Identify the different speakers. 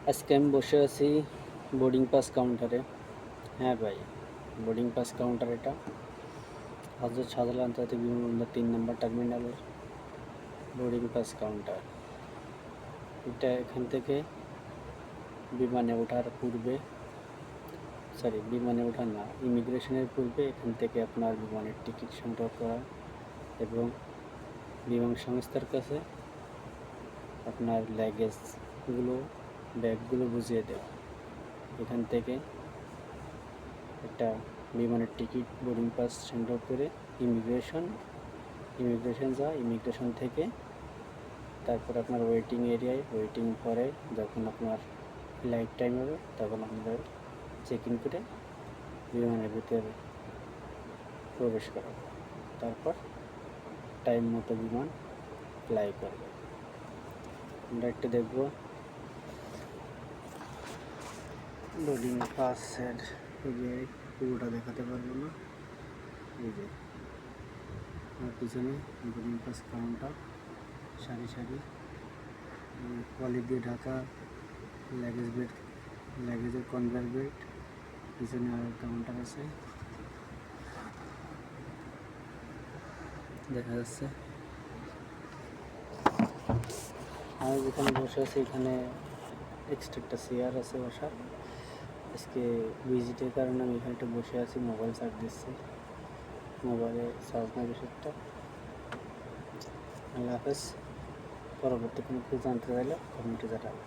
Speaker 1: আজকে আমি বসে আছি বোর্ডিং পাস কাউন্টারে। হ্যাঁ ভাই, বোর্ডিং পাস কাউন্টার এটা হজরত শাহজালাল আন্তর্জাতিক বিমানবন্দর 3 নম্বর টার্মিনালের বোর্ডিং পাস কাউন্টার। এটা এখান থেকে বিমানে ওঠার পূর্বে, বিমানে ওঠার না, ইমিগ্রেশনের পূর্বে এখান থেকে আপনার বিমানের টিকিট সংগ্রহ করা এবং বিমান সংস্থার কাছে আপনার লাগেজগুলো, ব্যাগগুলো বুঝিয়ে দেওয়া। এখান থেকে একটা বিমানের টিকিট, বোর্ডিং পাস সংগ্রহ করে ইমিগ্রেশন যাওয়া। ইমিগ্রেশন থেকে তারপর আপনার ওয়েটিং এরিয়ায়, ওয়েটিং পরে যখন আপনার ফ্লাইট টাইম হবে তখন আপনাদের চেক ইন করে বিমানের ভিতরে প্রবেশ করাবো। তারপর টাইম মতো বিমান ফ্লাই করবে। আমরা একটু দেখব বোর্ডিং পাসের পুরোটা দেখাতে পারবো না। এই যে আমার পিছনে বোর্ডিং পাস কাউন্টার, সারি সারি পলি দিয়ে ঢাকা লাগেজের কনভেয়ার বেল্ট। পিছনে আর কাউন্টার আছে, দেখা যাচ্ছে। আমি যেখানে বসে আছি এখানে এক্সট্রা একটা চেয়ার আছে বসার। আজকে ভিজিটের কারণে আমি এখানে একটু বসে আছি, মোবাইল চার্জ দিচ্ছি। মোবাইলে চার্জ না বেশি একটা। আল্লাহ হাফেজ। পরবর্তী কোনো কিছু জানতে চাইলে কমেন্টে জানাবেন।